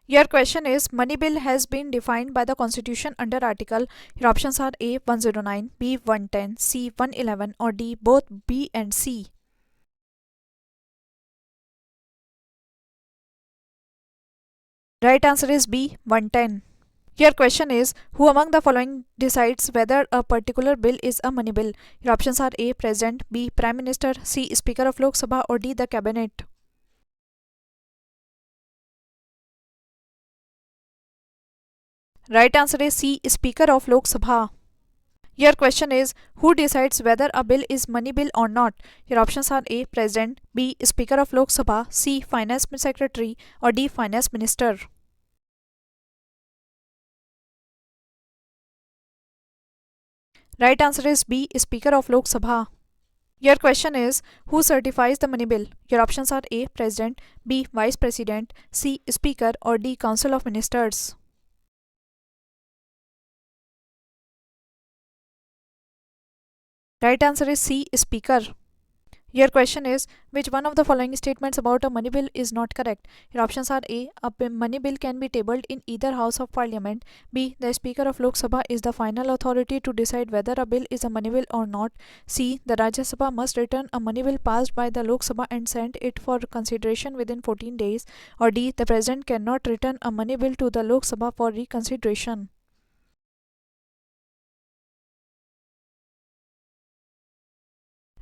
Your question is money bill has been defined by the constitution under article. Your options are A 109, B 110, C 111 or D both B and C. Right answer is B 110. Your question is who among the following decides whether a particular bill is a money bill? Your options are A President, B Prime Minister, C Speaker of Lok Sabha or D the Cabinet. Right answer is C Speaker of Lok Sabha. Your question is who decides whether a bill is money bill or not? Your options are A President, B Speaker of Lok Sabha, C Finance Secretary or D Finance Minister. Right answer is B Speaker of Lok Sabha. Your question is who certifies the money bill? Your options are A President, B Vice President, C Speaker or D Council of Ministers. Right answer is C Speaker. Your question is which one of the following statements about a money bill is not correct? Your options are A money bill can be tabled in either house of parliament, B the Speaker of Lok Sabha is the final authority to decide whether a bill is a money bill or not, C the Rajya Sabha must return a money bill passed by the Lok Sabha and send it for consideration within 14 days or D the President cannot return a money bill to the Lok Sabha for reconsideration.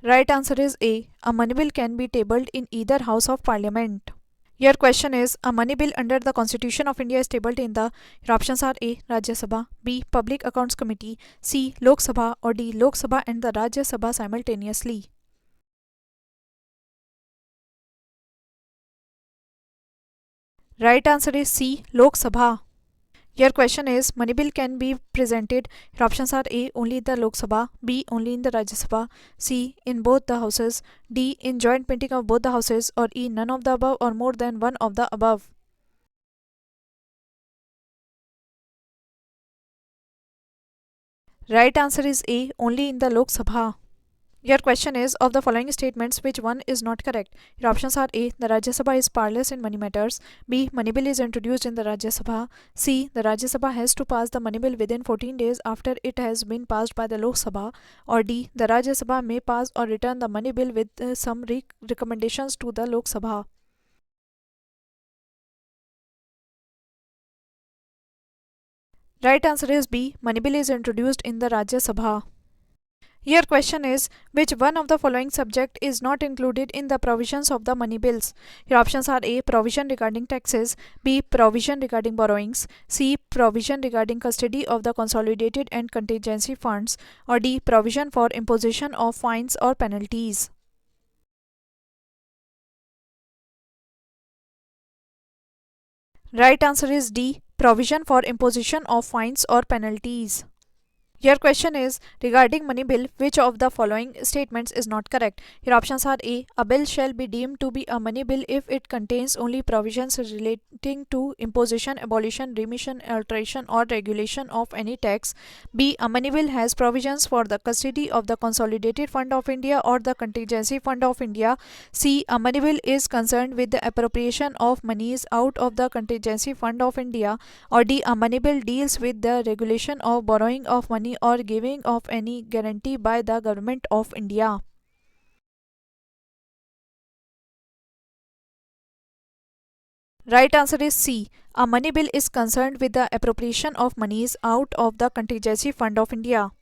Right answer is A. A money bill can be tabled in either house of parliament. Your question is a money bill under the Constitution of India is tabled in the. Your options are A. Rajya Sabha, B. Public Accounts Committee, C. Lok Sabha or D. Lok Sabha and the Rajya Sabha simultaneously. Right answer is C. Lok Sabha. Your question is money bill can be presented. Your options are A only in the Lok Sabha, B only in the Rajya Sabha, C in both the houses, D in joint meeting of both the houses or E none of the above or more than one of the above. Right answer is A only in the Lok Sabha. Your question is of the following statements which one is not correct? Your options are A the Rajya Sabha is powerless in money matters, B money bill is introduced in the Rajya Sabha, C the Rajya Sabha has to pass the money bill within 14 days after it has been passed by the Lok Sabha or D the Rajya Sabha may pass or return the money bill with some recommendations to the Lok Sabha. Right answer is B money bill is introduced in the Rajya Sabha. Your question is which one of the following subject is not included in the provisions of the money bills? Your options are A provision regarding taxes, B provision regarding borrowings, C provision regarding custody of the consolidated and contingency funds or D provision for imposition of fines or penalties. Right answer is D provision for imposition of fines or penalties. Your question is regarding money bill, which of the following statements is not correct? Your options are A. A bill shall be deemed to be a money bill if it contains only provisions relating to imposition, abolition, remission, alteration or regulation of any tax. B. A money bill has provisions for the custody of the Consolidated Fund of India or the Contingency Fund of India. C. A money bill is concerned with the appropriation of monies out of the Contingency Fund of India or D. A money bill deals with the regulation of borrowing of money or giving of any guarantee by the Government of India. Right answer is C. A money bill is concerned with the appropriation of monies out of the Contingency Fund of India.